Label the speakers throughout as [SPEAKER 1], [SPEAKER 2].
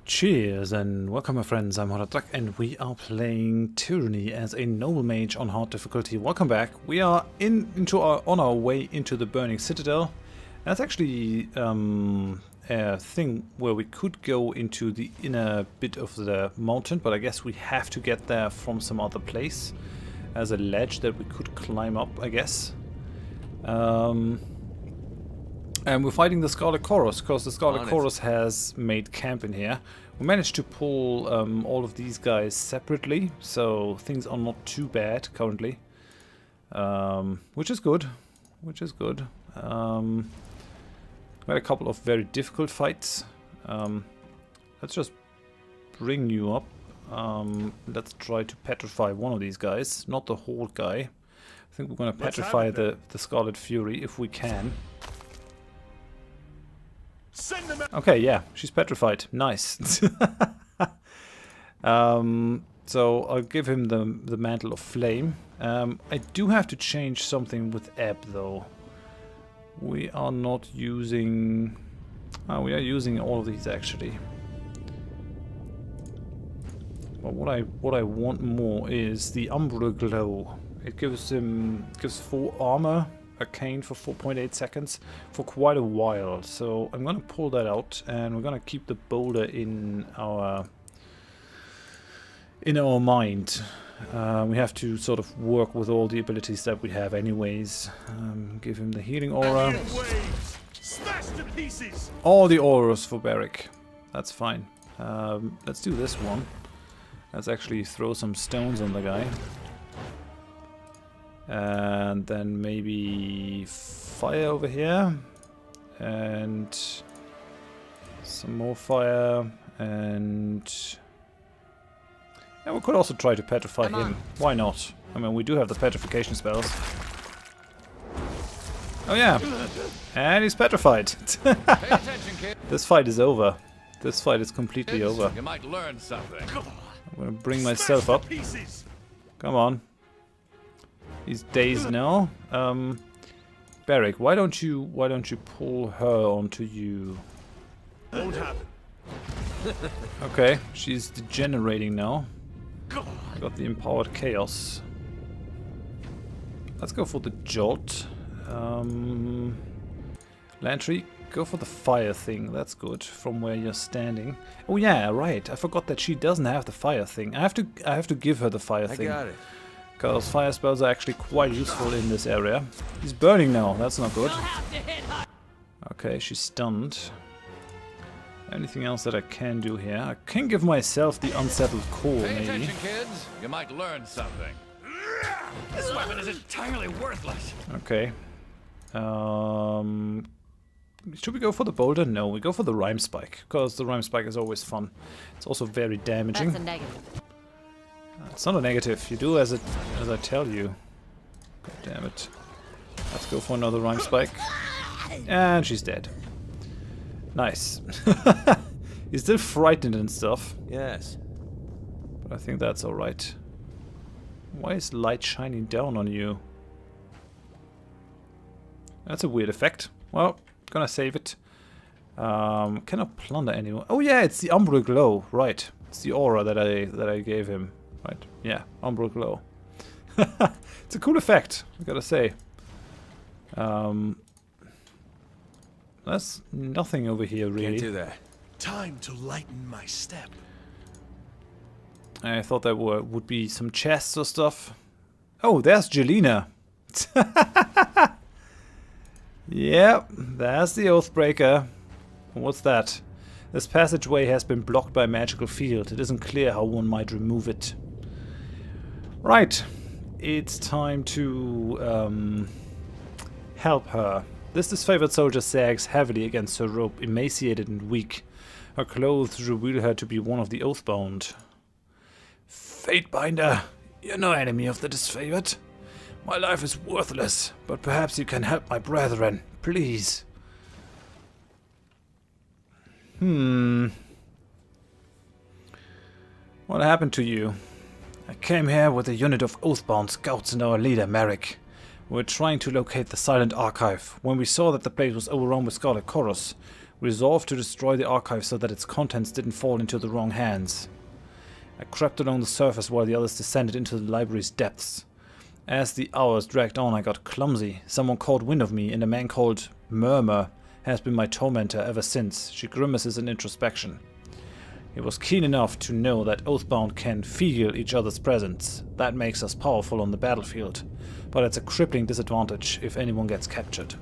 [SPEAKER 1] Cheers and welcome my friends, I'm Horath and we are playing Tyranny as a noble mage on hard difficulty. Welcome back. We are on our way into the burning Citadel. That's actually a thing where we could go into the inner bit of the mountain, but I guess we have to get there from some other place as a ledge that we could climb up, I guess. And we're fighting the Scarlet because the Scarlet has made camp in here. We managed to pull all of these guys separately, so things are not too bad currently. Which is good. We had a couple of very difficult fights. Let's just bring you up. Let's try to petrify one of these guys, not the whole guy. I think we're going to petrify the Scarlet Fury if we can. Okay, yeah, she's petrified. Nice. So I'll give him the Mantle of Flame. I do have to change something with Ebb, though. We are not using... we are using all of these, actually. But what I want more is the Umbral Glow. It gives 4 armor. A cane for 4.8 seconds for quite a while, so I'm gonna pull that out and we're gonna keep the boulder in our mind. We have to sort of work with all the abilities that we have anyways. Give him the healing aura. All the auras for Barrick. That's fine. Let's do this one. Let's actually throw some stones on the guy. And then maybe fire over here, and some more fire, and yeah, we could also try to petrify him. Why not? I mean, we do have the petrification spells. Oh yeah, and he's petrified.
[SPEAKER 2] Pay attention, kid.
[SPEAKER 1] This fight is over. This fight is completely over.
[SPEAKER 2] You might learn something.
[SPEAKER 1] I'm gonna bring myself up. Come on. He's dazed now. Barrick, why don't you pull her onto you?
[SPEAKER 3] Won't happen.
[SPEAKER 1] Okay, she's degenerating now. I got the empowered chaos. Let's go for the jolt. Lantry, go for the fire thing. That's good from where you're standing. Oh yeah, right. I forgot that she doesn't have the fire thing. I have to give her the fire thing.
[SPEAKER 3] I got it.
[SPEAKER 1] Because fire spells are actually quite useful in this area. He's burning now, that's not good. Okay, she's stunned. Anything else that I can do here? I can give myself the unsettled core,
[SPEAKER 2] Pay
[SPEAKER 1] maybe.
[SPEAKER 2] attention, kids. You might learn something. This weapon is entirely worthless.
[SPEAKER 1] Okay. Should we go for the boulder? No, we go for the rhyme spike. Because the rhyme spike is always fun. It's also very damaging.
[SPEAKER 4] That's a negative.
[SPEAKER 1] It's not a negative. You do as I tell you. God damn it. Let's go for another rhyme spike. And she's dead. Nice. He's still frightened and stuff.
[SPEAKER 3] Yes.
[SPEAKER 1] But I think that's alright. Why is light shining down on you? That's a weird effect. Well, gonna save it. Cannot plunder anyone. Oh yeah, it's the Umbral Glow. Right. It's the aura that I gave him. Right, yeah, Umbral Glow. It's a cool effect, I gotta say. There's nothing over here, really.
[SPEAKER 3] Can't do that. Time to lighten my step.
[SPEAKER 1] I thought there would be some chests or stuff. Oh, there's Jelena. Yep, there's the Oathbreaker. What's that? This passageway has been blocked by a magical field. It isn't clear how one might remove it. Right, it's time to help her. This disfavored soldier sags heavily against her rope, emaciated and weak. Her clothes reveal her to be one of the Oathbound. Fatebinder, you're no enemy of the disfavored. My life is worthless, but perhaps you can help my brethren, please. What happened to you? I came here with a unit of Oathbound scouts and our leader, Merrick. We were trying to locate the Silent Archive when we saw that the place was overrun with Scarlet. resolved to destroy the archive so that its contents didn't fall into the wrong hands. I crept along the surface while the others descended into the library's depths. As the hours dragged on, I got clumsy. Someone caught wind of me, and a man called Murmur has been my tormentor ever since. She grimaces in introspection. He was keen enough to know that Oathbound can feel each other's presence. That makes us powerful on the battlefield, but it's a crippling disadvantage if anyone gets captured.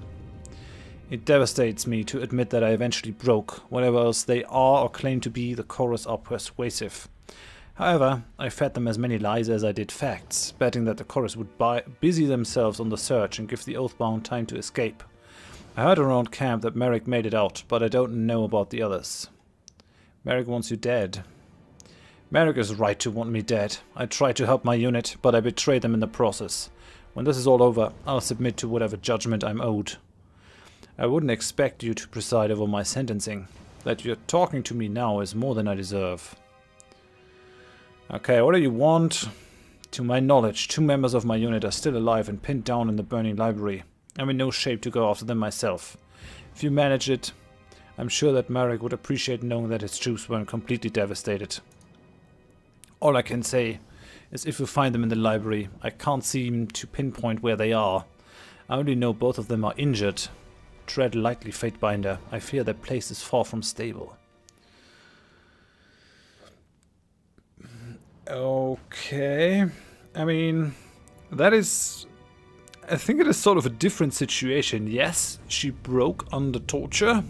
[SPEAKER 1] It devastates me to admit that I eventually broke. Whatever else they are or claim to be, the chorus are persuasive. However, I fed them as many lies as I did facts, betting that the chorus would busy themselves on the search and give the Oathbound time to escape. I heard around camp that Merrick made it out, but I don't know about the others. Merrick wants you dead. Merrick is right to want me dead. I tried to help my unit, but I betrayed them in the process. When this is all over, I'll submit to whatever judgment I'm owed. I wouldn't expect you to preside over my sentencing. That you're talking to me now is more than I deserve. Okay, what do you want? To my knowledge, 2 members of my unit are still alive and pinned down in the burning library. I'm in no shape to go after them myself. If you manage it, I'm sure that Merrick would appreciate knowing that his troops weren't completely devastated. All I can say is if you find them in the library, I can't seem to pinpoint where they are. I only know both of them are injured. Tread lightly, Fatebinder. I fear their place is far from stable. Okay. I mean, that is... I think it is sort of a different situation. Yes, she broke under torture,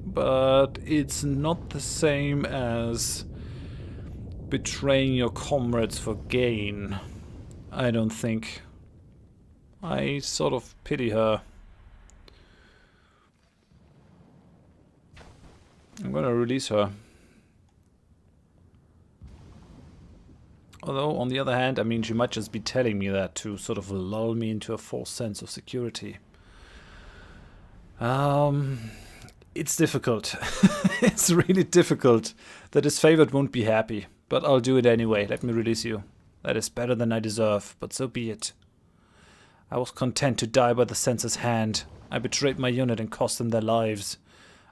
[SPEAKER 1] but it's not the same as betraying your comrades for gain. I don't think. I sort of pity her. I'm gonna release her. Although, on the other hand, I mean, she might just be telling me that to sort of lull me into a false sense of security. It's difficult. It's really difficult. The disfavored won't be happy, but I'll do it anyway. Let me release you. That is better than I deserve, but so be it. I was content to die by the censor's hand. I betrayed my unit and cost them their lives,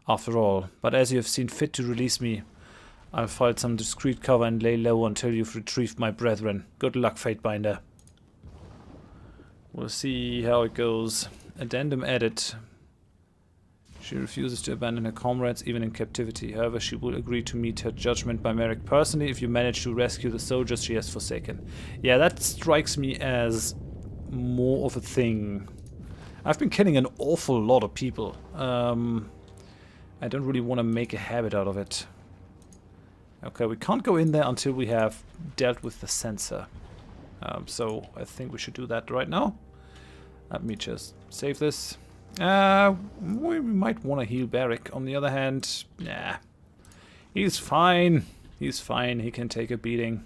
[SPEAKER 1] after all. But as you have seen fit to release me, I'll find some discreet cover and lay low until you've retrieved my brethren. Good luck, Fatebinder. We'll see how it goes. Addendum added. She refuses to abandon her comrades, even in captivity. However, she will agree to meet her judgment by Merrick personally if you manage to rescue the soldiers she has forsaken. Yeah, that strikes me as more of a thing. I've been killing an awful lot of people. I don't really want to make a habit out of it. Okay, we can't go in there until we have dealt with the censor. So I think we should do that right now. Let me just save this. We might want to heal Barrick. On the other hand, nah. He's fine. He's fine. He can take a beating.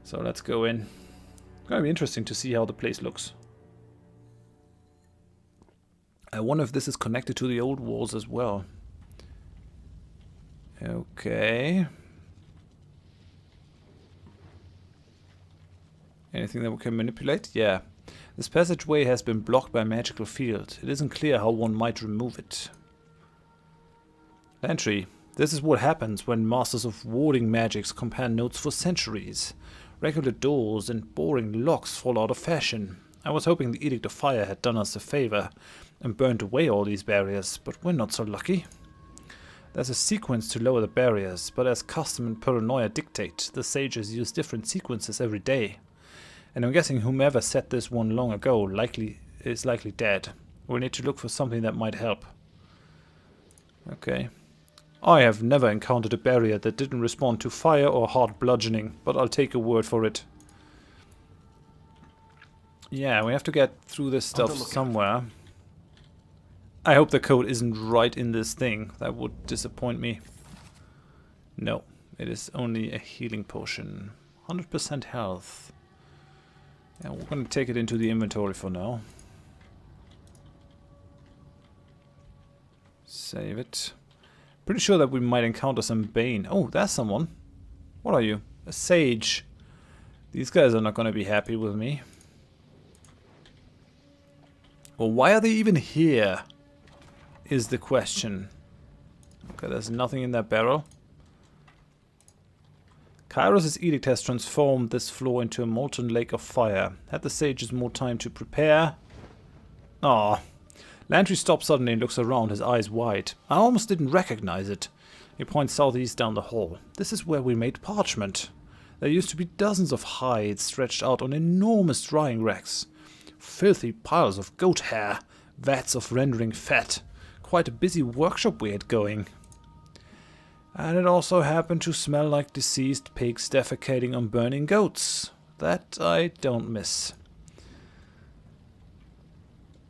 [SPEAKER 1] So let's go in. It's gonna be interesting to see how the place looks. I wonder if this is connected to the old walls as well. Okay. Anything that we can manipulate? Yeah. This passageway has been blocked by a magical field. It isn't clear how one might remove it. Entry. This is what happens when masters of warding magics compare notes for centuries. Regular doors and boring locks fall out of fashion. I was hoping the Edict of Fire had done us a favor and burned away all these barriers, but we're not so lucky. There's a sequence to lower the barriers, but as custom and paranoia dictate, the sages use different sequences every day. And I'm guessing whomever set this one long ago is likely dead. We need to look for something that might help. Okay. I have never encountered a barrier that didn't respond to fire or hard bludgeoning, but I'll take a word for it. Yeah, we have to get through this stuff somewhere. I hope the code isn't right in this thing. That would disappoint me. No, it is only a healing potion. 100% health. Yeah, we're going to take it into the inventory for now. Save it. Pretty sure that we might encounter some Bane. Oh, there's someone. What are you? A sage. These guys are not going to be happy with me. Well, why are they even here? Is the question. Okay, there's nothing in that barrel. Kairos' edict has transformed this floor into a molten lake of fire. Had the sages more time to prepare? Ah. Lantry stops suddenly and looks around, his eyes wide. I almost didn't recognize it. He points southeast down the hall. This is where we made parchment. There used to be dozens of hides stretched out on enormous drying racks. Filthy piles of goat hair. Vats of rendering fat. Quite a busy workshop we had going. And it also happened to smell like deceased pigs defecating on burning goats. That I don't miss.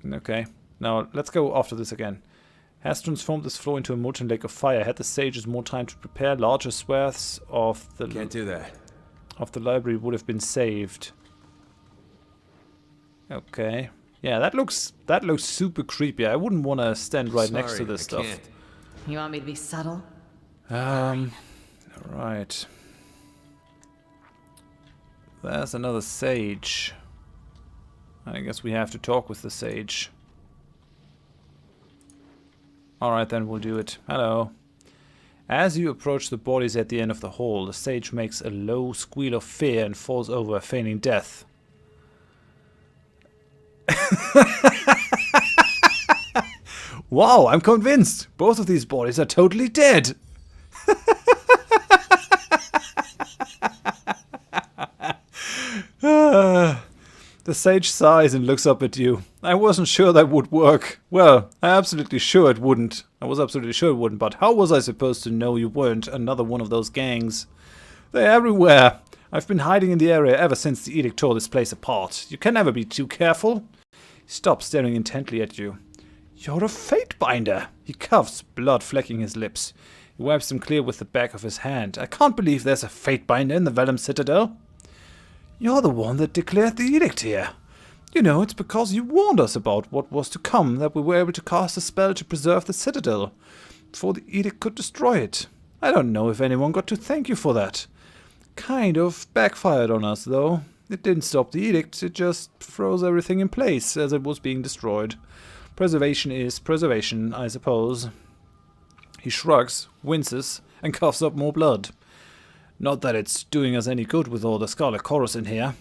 [SPEAKER 1] Okay, now let's go after this again. Has transformed this floor into a molten lake of fire. Had the sages more time to prepare, larger swaths of the
[SPEAKER 4] Can't do that.
[SPEAKER 1] Of the library would have been saved. Okay. Yeah, that looks super creepy. I wouldn't want to stand right next to this stuff.
[SPEAKER 4] Can't.
[SPEAKER 5] You want me to be subtle?
[SPEAKER 1] Right. There's another sage. I guess we have to talk with the sage. Alright, then we'll do it. Hello. As you approach the bodies at the end of the hall, the sage makes a low squeal of fear and falls over, feigning death. Wow, I'm convinced! Both of these bodies are totally dead! The sage sighs and looks up at you. I wasn't sure that would work. Well, I was absolutely sure it wouldn't, but how was I supposed to know you weren't another one of those gangs? They're everywhere. I've been hiding in the area ever since the edict tore this place apart. You can never be too careful. He stops staring intently at you. You're a Fatebinder. He coughs, blood flecking his lips. He wipes them clear with the back of his hand. I can't believe there's a Fatebinder in the Vellum Citadel. You're the one that declared the edict here. You know, it's because you warned us about what was to come that we were able to cast a spell to preserve the Citadel, before the edict could destroy it. I don't know if anyone got to thank you for that. Kind of backfired on us, though. It didn't stop the edict, it just froze everything in place as it was being destroyed. Preservation is preservation, I suppose. He shrugs, winces, and coughs up more blood. Not that it's doing us any good with all the Scarlet chorus in here.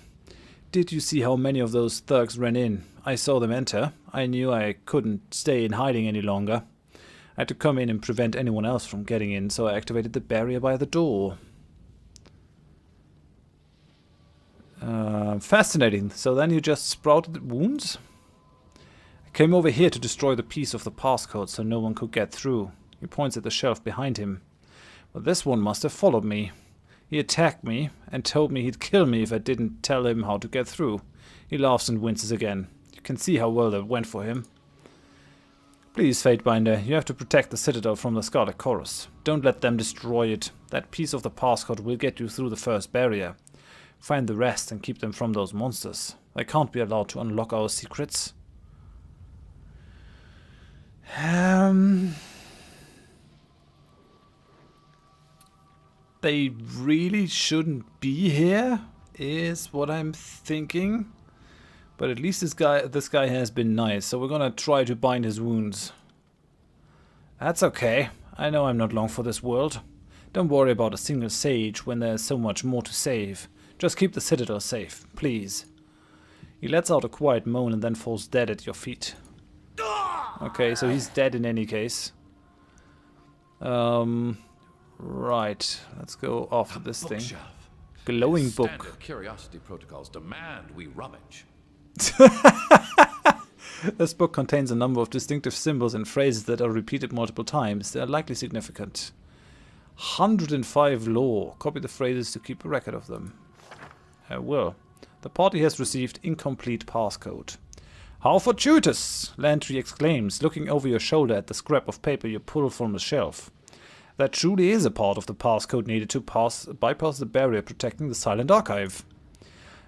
[SPEAKER 1] Did you see how many of those thugs ran in? I saw them enter. I knew I couldn't stay in hiding any longer. I had to come in and prevent anyone else from getting in, so I activated the barrier by the door. Fascinating. So then you just sprouted wounds? I came over here to destroy the piece of the passcode so no one could get through. He points at the shelf behind him. But this one must have followed me. He attacked me and told me he'd kill me if I didn't tell him how to get through. He laughs and winces again. You can see how well that went for him. Please, Fatebinder, you have to protect the Citadel from the Scarlet Chorus. Don't let them destroy it. That piece of the passcode will get you through the first barrier. Find the rest and keep them from those monsters. They can't be allowed to unlock our secrets. They really shouldn't be here, is what I'm thinking. But at least this guy has been nice, so we're gonna try to bind his wounds. That's okay. I know I'm not long for this world. Don't worry about a single sage when there's so much more to save. Just keep the Citadel safe, please. He lets out a quiet moan and then falls dead at your feet. Okay, so he's dead in any case. Right, let's go after this thing. Glowing book.
[SPEAKER 2] Standard curiosity protocols demand we rummage.
[SPEAKER 1] This book contains a number of distinctive symbols and phrases that are repeated multiple times. They are likely significant. 105 lore. Copy the phrases to keep a record of them. I will. The party has received incomplete passcode. How fortuitous! Lantry exclaims, looking over your shoulder at the scrap of paper you pull from the shelf. That truly is a part of the passcode needed to bypass the barrier protecting the silent archive.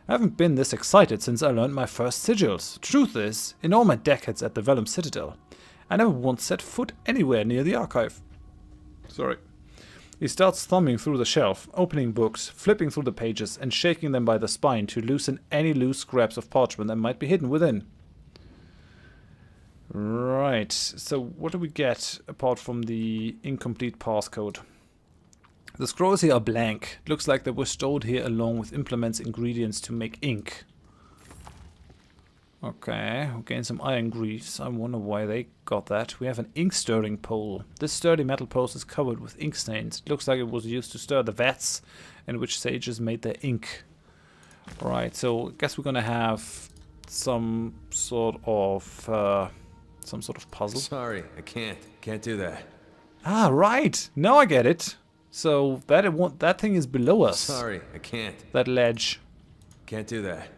[SPEAKER 1] I haven't been this excited since I learned my first sigils. Truth is, in all my decades at the Vellum Citadel, I never once set foot anywhere near the archive. Sorry. He starts thumbing through the shelf, opening books, flipping through the pages, and shaking them by the spine to loosen any loose scraps of parchment that might be hidden within. Right, so what do we get apart from the incomplete passcode? The scrolls here are blank. It looks like they were stored here along with implements ingredients to make ink. Okay, we gain some iron greaves. I wonder why they got that. We have an ink stirring pole. This sturdy metal post is covered with ink stains. It looks like it was used to stir the vats in which sages made their ink. Right, so I guess we're gonna have some sort of puzzle.
[SPEAKER 4] Sorry, I can't. Can't do that.
[SPEAKER 1] Ah, right. Now I get it. So that thing is below us.
[SPEAKER 4] Sorry, I can't.
[SPEAKER 1] That ledge.
[SPEAKER 4] Can't do that.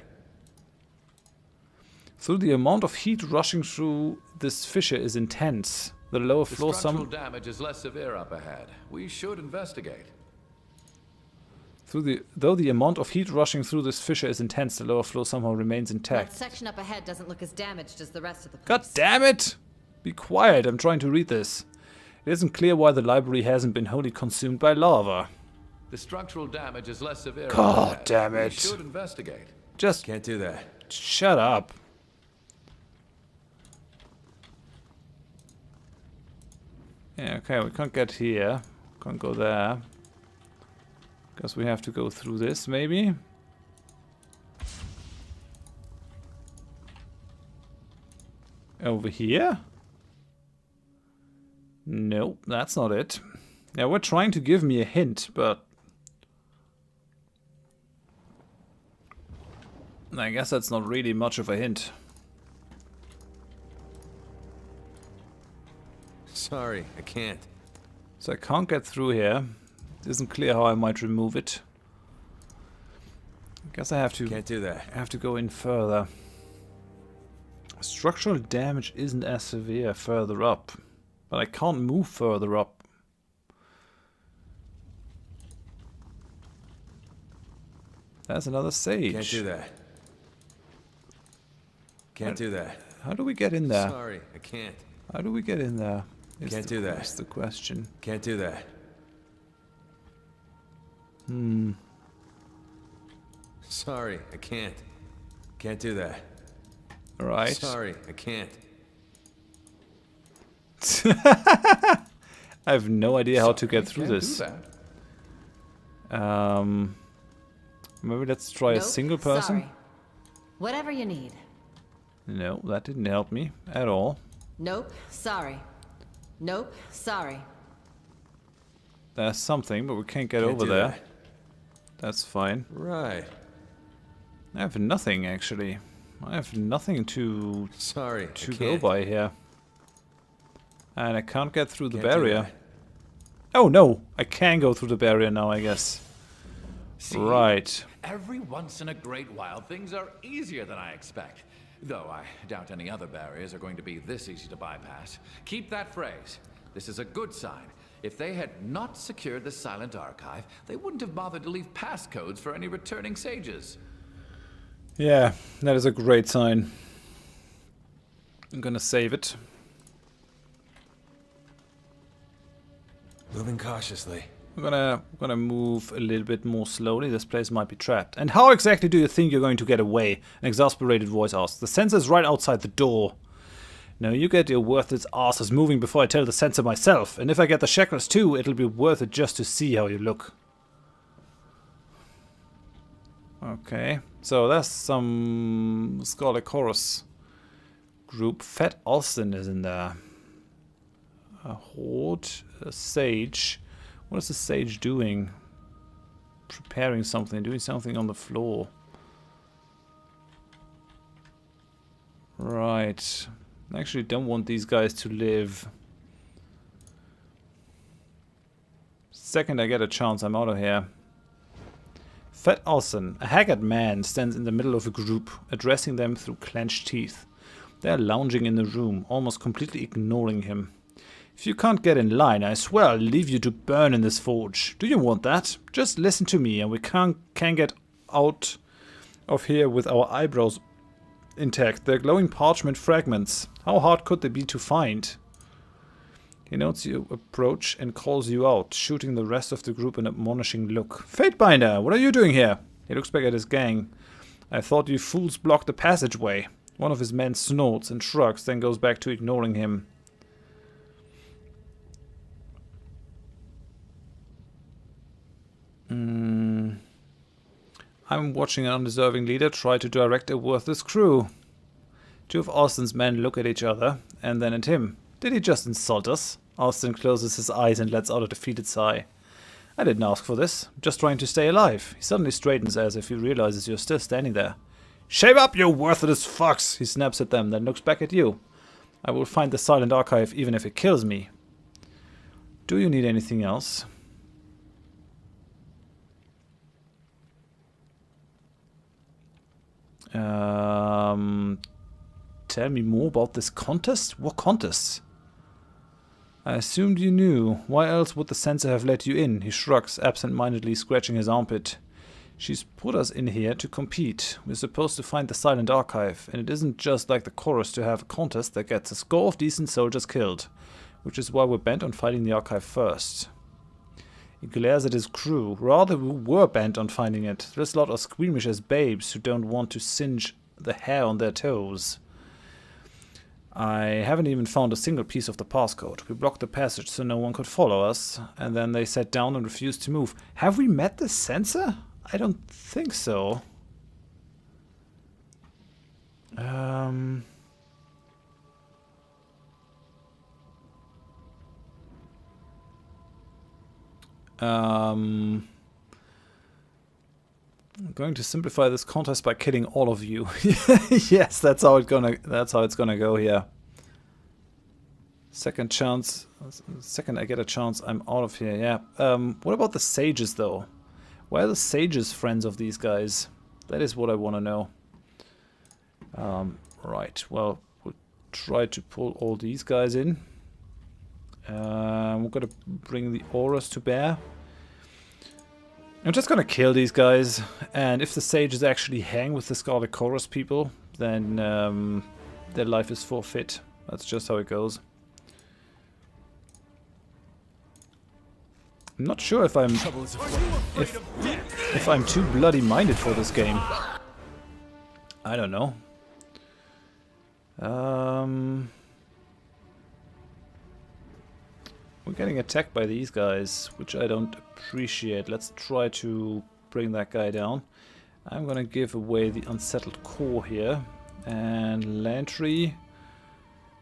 [SPEAKER 1] Through the amount of heat rushing through this fissure is intense. The lower
[SPEAKER 2] The
[SPEAKER 1] floor
[SPEAKER 2] structural damage is less severe up ahead. We should investigate.
[SPEAKER 1] Though the amount of heat rushing through this fissure is intense, the lower floor somehow remains
[SPEAKER 5] That
[SPEAKER 1] intact.
[SPEAKER 5] section up ahead doesn't look as damaged as the rest of the
[SPEAKER 1] God
[SPEAKER 5] place.
[SPEAKER 1] damn it! Be quiet, I'm trying to read this. It isn't clear why the library hasn't been wholly consumed by lava.
[SPEAKER 2] The structural damage is less severe.
[SPEAKER 1] God
[SPEAKER 2] up ahead.
[SPEAKER 1] damn
[SPEAKER 2] We
[SPEAKER 1] it.
[SPEAKER 2] should investigate.
[SPEAKER 1] Just
[SPEAKER 4] Can't do that.
[SPEAKER 1] shut up. Yeah, okay, we can't get here. Can't go there. Guess we have to go through this, maybe? Over here? Nope, that's not it. Yeah, we're trying to give me a hint, but I guess that's not really much of a hint.
[SPEAKER 4] Sorry, I can't.
[SPEAKER 1] So I can't get through here. It isn't clear how I might remove it. I guess I have to
[SPEAKER 4] Can't do that.
[SPEAKER 1] go in further. Structural damage isn't as severe further up, but I can't move further up. There's another sage.
[SPEAKER 4] Can't do that. Can't do that.
[SPEAKER 1] How do we get in there?
[SPEAKER 4] Sorry, I can't.
[SPEAKER 1] How do we get in there?
[SPEAKER 4] Can't do that.
[SPEAKER 1] That's the question.
[SPEAKER 4] Can't do that. Sorry, I can't. Can't do that.
[SPEAKER 1] Right.
[SPEAKER 4] Sorry, I can't.
[SPEAKER 1] I have no idea how to get through
[SPEAKER 2] Can't
[SPEAKER 1] this.
[SPEAKER 2] do that.
[SPEAKER 1] Maybe let's try a
[SPEAKER 5] Nope,
[SPEAKER 1] single person.
[SPEAKER 5] Sorry. Whatever you need.
[SPEAKER 1] No, that didn't help me at all.
[SPEAKER 5] Nope, sorry. Nope, sorry.
[SPEAKER 1] There's something, but we can't get
[SPEAKER 4] Can't
[SPEAKER 1] over
[SPEAKER 4] do
[SPEAKER 1] there.
[SPEAKER 4] that.
[SPEAKER 1] That's fine.
[SPEAKER 4] Right.
[SPEAKER 1] I have nothing, actually. I have nothing to
[SPEAKER 4] Sorry, I
[SPEAKER 1] go
[SPEAKER 4] can't.
[SPEAKER 1] by here. And I can't get through the
[SPEAKER 4] Can't do
[SPEAKER 1] barrier.
[SPEAKER 4] that.
[SPEAKER 1] Oh, no! I can go through the barrier now, I guess.
[SPEAKER 2] See?
[SPEAKER 1] Right.
[SPEAKER 2] Every once in a great while, things are easier than I expect. Though I doubt any other barriers are going to be this easy to bypass. Keep that phrase. This is a good sign. If they had not secured the silent archive, they wouldn't have bothered to leave passcodes for any returning sages.
[SPEAKER 1] Yeah, that is a great sign. I'm gonna save it.
[SPEAKER 4] Moving cautiously.
[SPEAKER 1] We're gonna move a little bit more slowly. This place might be trapped. And how exactly do you think you're going to get away? An exasperated voice asks. The sensor's right outside the door. No, you get your worthless asses moving before I tell the sensor myself. And if I get the shackles too, it'll be worth it just to see how you look. Okay, so that's some Scarlet Chorus group. Fat Alston is in there. A horde, a sage. What is the sage doing? Preparing something, doing something on the floor. Right. I actually don't want these guys to live. Second I get a chance, I'm out of here. Fat Olsen, a haggard man, stands in the middle of a group, addressing them through clenched teeth. They are lounging in the room, almost completely ignoring him. If you can't get in line, I swear I'll leave you to burn in this forge. Do you want that? Just listen to me and we can get out of here with our eyebrows intact. They're glowing parchment fragments. How hard could they be to find? He notes you approach and calls you out, shooting the rest of the group an admonishing look. Fatebinder, what are you doing here? He looks back at his gang. I thought you fools blocked the passageway. One of his men snorts and shrugs, then goes back to ignoring him. I'm watching an undeserving leader try to direct a worthless crew. Two of Austin's men look at each other, and then at him. Did he just insult us? Austin closes his eyes and lets out a defeated sigh. I didn't ask for this. I'm just trying to stay alive. He suddenly straightens as if he realizes you're still standing there. Shave up, you worthless fucks! He snaps at them, then looks back at you. I will find the silent archive even if it kills me. Do you need anything else? Tell me more about this contest? What contest? I assumed you knew. Why else would the censor have let you in? He shrugs, absent-mindedly scratching his armpit. She's put us in here to compete. We're supposed to find the silent archive, and it isn't just like the chorus to have a contest that gets a score of decent soldiers killed, which is why we're bent on finding the archive first. He glares at his crew. Rather, we were bent on finding it. This lot are squeamish as babes who don't want to singe the hair on their toes. I haven't even found a single piece of the passcode. We blocked the passage so no one could follow us, and then they sat down and refused to move. Have we met the censor? I don't think so. I'm going to simplify this contest by killing all of you. Yes, that's how it's gonna go here. Second chance. Second I get a chance, I'm out of here. Yeah. What about the sages though? Why are the sages friends of these guys? That is what I want to know. Right. Well, we'll try to pull all these guys in. We're gonna bring the auras to bear. I'm just gonna kill these guys, and if the sages actually hang with the Scarlet Chorus people, then their life is forfeit. That's just how it goes. I'm not sure if I'm if I'm too bloody minded for this game. I don't know. We're getting attacked by these guys, which I don't appreciate. Let's try to bring that guy down. I'm gonna give away the unsettled core here. And Lantry.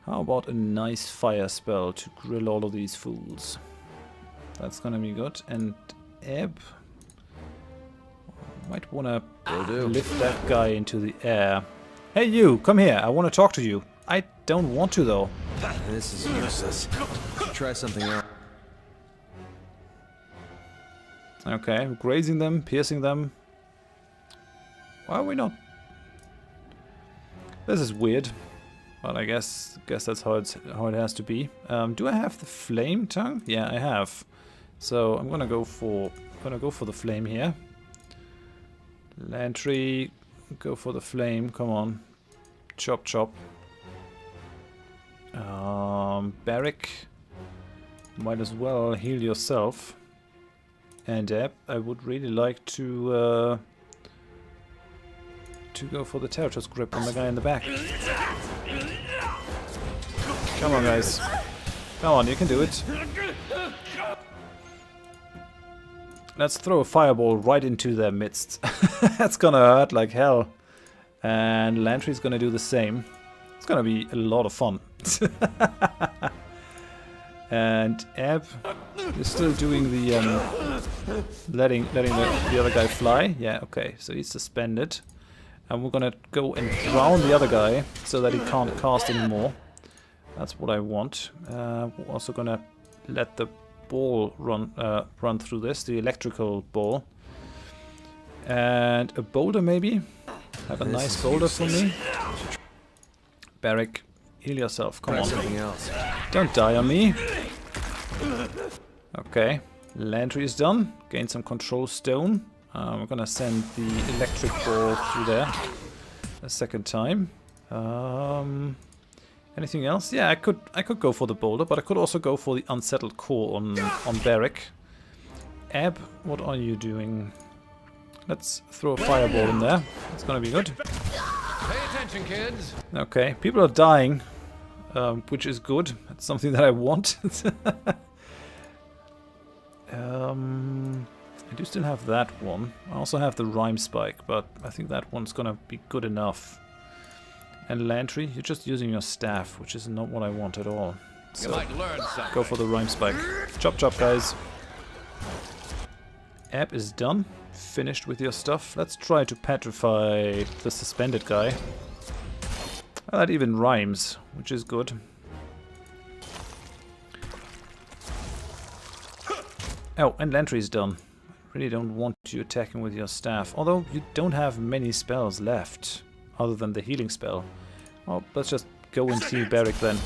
[SPEAKER 1] How about a nice fire spell to grill all of these fools? That's gonna be good. And Ebb. Might wanna lift that guy into the air. Hey you, come here. I wanna talk to you. I don't want to though.
[SPEAKER 4] This is useless. Try something else.
[SPEAKER 1] Okay, grazing them, piercing them. Why are we not? This is weird. But I guess that's how it has to be. Do I have the flame tongue? Yeah, I have. So I'm gonna go for the flame here. Lantry, go for the flame. Come on, chop chop. Barrick, might as well heal yourself. And Ebb, I would really like to go for the Territor's grip on the guy in the back. Come on, guys. Come on, you can do it. Let's throw a fireball right into their midst. That's gonna hurt like hell. And Lantry's gonna do the same. It's gonna be a lot of fun. And Ebb is still doing the letting the other guy fly. Yeah, okay. So he's suspended. And we're gonna go and drown the other guy so that he can't cast anymore. That's what I want. We're also gonna let the ball run through this, the electrical ball. And a boulder maybe? Have a nice boulder for me. Barrick, heal yourself, come on.
[SPEAKER 4] Something else.
[SPEAKER 1] Don't die on me. Okay, Lantry is done. Gain some control stone. We're gonna send the electric ball through there a second time. Anything else? Yeah, I could go for the boulder, but I could also go for the unsettled core on Barrick. Ebb, what are you doing? Let's throw a fireball in there. It's gonna be good.
[SPEAKER 2] Pay attention, kids.
[SPEAKER 1] Okay, people are dying, which is good. It's something that I want. I do still have that one. I also have the rhyme spike, but I think that one's gonna be good enough. And Lantry, you're just using your staff, which is not what I want at all.
[SPEAKER 2] You might learn something.
[SPEAKER 1] Go for the rhyme spike. Chop chop, guys. App is done. Finished with your stuff. Let's try to petrify the suspended guy. Well, that even rhymes, which is good. Oh, and Lantry's done. Really don't want you attacking with your staff. Although you don't have many spells left, other than the healing spell. Well, let's just go and heal Barrick then.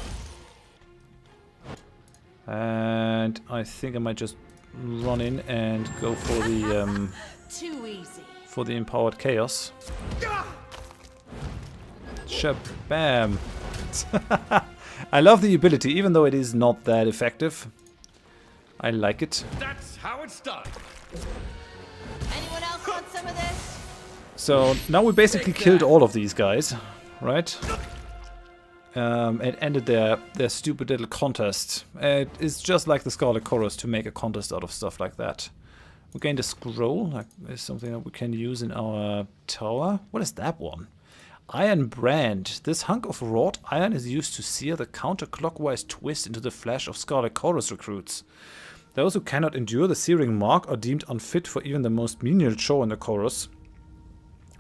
[SPEAKER 1] And I think I might just run in and go for the
[SPEAKER 5] Too easy.
[SPEAKER 1] for the empowered chaos. Shabam! I love the ability, even though it is not that effective. I like it.
[SPEAKER 2] That's how it's done.
[SPEAKER 5] Anyone else want some of this?
[SPEAKER 1] So now we basically killed all of these guys, right? And ended their stupid little contest. It's just like the Scarlet Chorus to make a contest out of stuff like that. We gained a scroll. That is something that we can use in our tower. What is that one? Iron Brand. This hunk of wrought iron is used to sear the counterclockwise twist into the flesh of Scarlet Chorus recruits. Those who cannot endure the searing mark are deemed unfit for even the most menial chore in the chorus.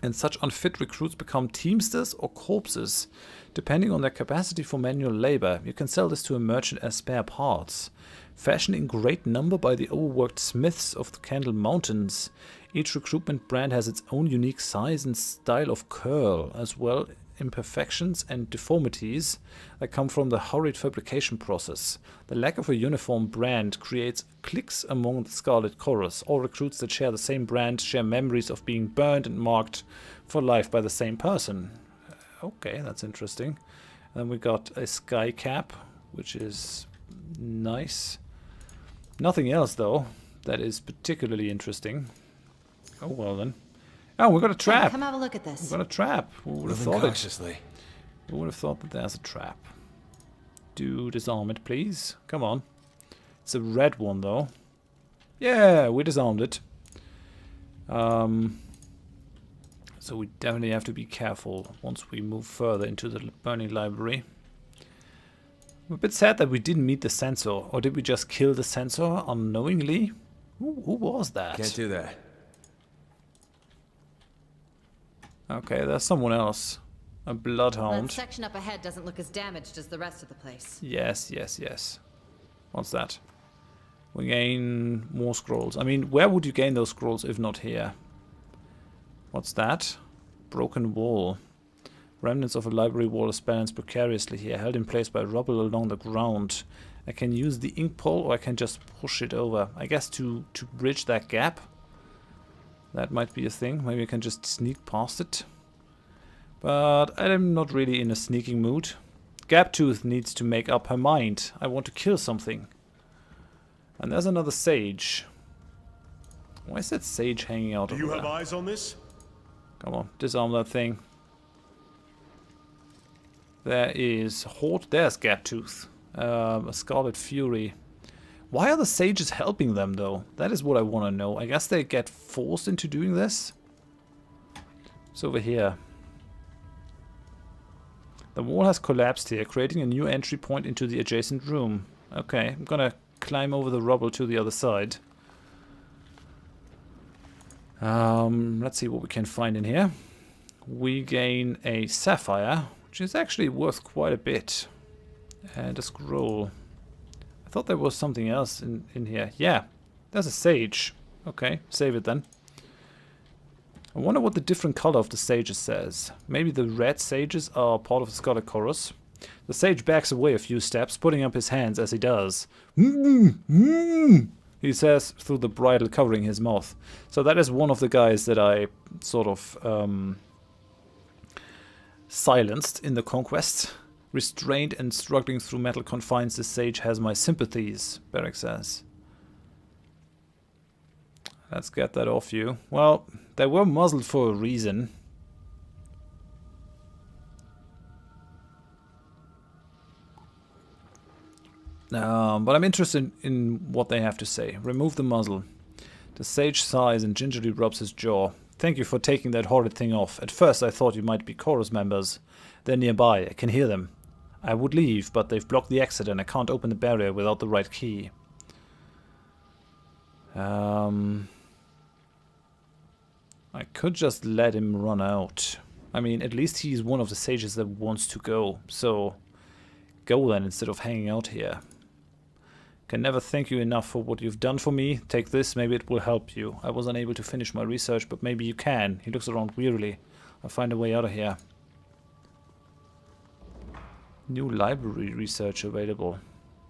[SPEAKER 1] And such unfit recruits become teamsters or corpses, depending on their capacity for manual labor. You can sell this to a merchant as spare parts. Fashioned in great number by the overworked smiths of the Candle Mountains, each recruitment brand has its own unique size and style of curl, as well imperfections and deformities that come from the hurried fabrication process. The lack of a uniform brand creates cliques among the Scarlet Chorus. All recruits that share the same brand share memories of being burned and marked for life by the same person. Okay, that's interesting. And then we got a sky cap, which is nice. Nothing else though that is particularly interesting. Oh well then. Oh, we got a trap.
[SPEAKER 5] Come have a look at this.
[SPEAKER 1] We got a trap. Who would have
[SPEAKER 4] Moving
[SPEAKER 1] thought it?
[SPEAKER 4] cautiously.
[SPEAKER 1] Who would have thought that there's a trap? Do disarm it, please. Come on. It's a red one, though. Yeah, we disarmed it. So we definitely have to be careful once we move further into the burning library. I'm a bit sad that we didn't meet the sensor. Or did we just kill the sensor unknowingly? Who was that?
[SPEAKER 4] Can't do that.
[SPEAKER 1] Okay, there's someone else. A bloodhound.
[SPEAKER 5] That section up ahead doesn't look as damaged as the rest of the place.
[SPEAKER 1] Yes, yes, yes. What's that? We gain more scrolls. I mean, where would you gain those scrolls if not here? What's that? Broken wall. Remnants of a library wall is balanced precariously here, held in place by rubble along the ground. I can use the ink pole or I can just push it over. I guess to bridge that gap. That might be a thing. Maybe I can just sneak past it. But I'm not really in a sneaking mood. Gaptooth needs to make up her mind. I want to kill something. And there's another sage. Why is that sage hanging out
[SPEAKER 3] Do
[SPEAKER 1] over
[SPEAKER 3] you have
[SPEAKER 1] there?
[SPEAKER 3] eyes on this?
[SPEAKER 1] Come on, disarm that thing. There is Horath. There's Gaptooth. A Scarlet Fury. Why are the sages helping them, though? That is what I want to know. I guess they get forced into doing this. It's over here. The wall has collapsed here, creating a new entry point into the adjacent room. Okay, I'm gonna climb over the rubble to the other side. Let's see what we can find in here. We gain a sapphire, which is actually worth quite a bit. And a scroll. I thought there was something else in here. Yeah, there's a sage. Okay, save it then. I wonder what the different color of the sages says. Maybe the red sages are part of the Scarlet Chorus. The sage backs away a few steps, putting up his hands as he does. He says through the bridle covering his mouth. So that is one of the guys that I sort of silenced in the conquest. Restrained and struggling through metal confines, the sage has my sympathies, Barrick says. Let's get that off you. Well, they were muzzled for a reason. But I'm interested in what they have to say. Remove the muzzle. The sage sighs and gingerly rubs his jaw. Thank you for taking that horrid thing off. At first I thought you might be chorus members. They're nearby. I can hear them. I would leave, but they've blocked the exit and I can't open the barrier without the right key. I could just let him run out. I mean, at least he's one of the sages that wants to go. So, go then instead of hanging out here. Can never thank you enough for what you've done for me. Take this, maybe it will help you. I was unable to finish my research, but maybe you can. He looks around wearily. I'll find a way out of here. New library research available.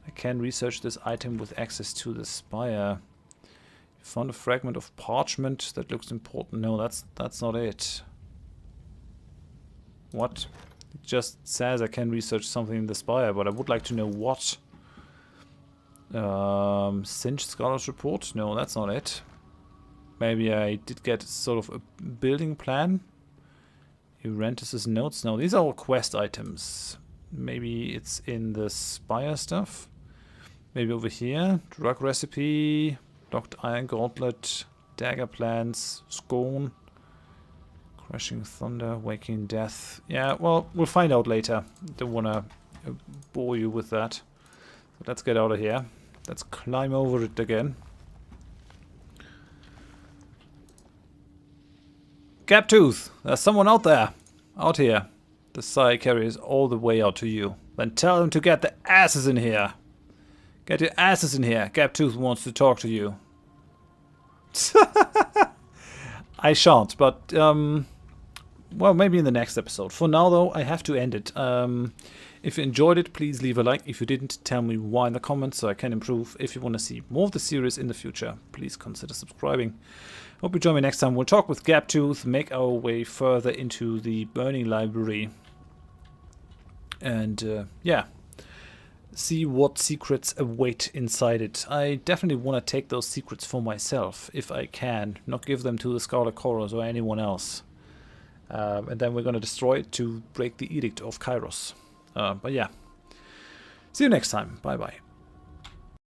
[SPEAKER 1] I can research this item with access to the spire. You found a fragment of parchment that looks important. No, that's not it. What? It just says I can research something in the spire, but I would like to know what. Singed Scarlet report? No, that's not it. Maybe I did get sort of a building plan. Urantus's notes? No, these are all quest items. Maybe it's in the spire stuff. Maybe over here. Drug recipe. Locked iron gauntlet. Dagger plans. Scorn. Crashing thunder. Waking death. Yeah, well, we'll find out later. Don't want to bore you with that. So let's get out of here. Let's climb over it again. Gaptooth! There's someone out there. Out here. The sigh carries all the way out to you. Then tell them to get the asses in here. Get your asses in here. Gaptooth wants to talk to you. I shan't, but well, maybe in the next episode. For now, though, I have to end it. If you enjoyed it, please leave a like. If you didn't, tell me why in the comments so I can improve. If you want to see more of the series in the future, please consider subscribing. Hope you join me next time. We'll talk with Gaptooth, make our way further into the Burning Library. And, yeah. See what secrets await inside it. I definitely want to take those secrets for myself, if I can. Not give them to the Scarlet Chorus or anyone else. And then we're going to destroy it to break the Edict of Kairos. But yeah. See you next time. Bye bye.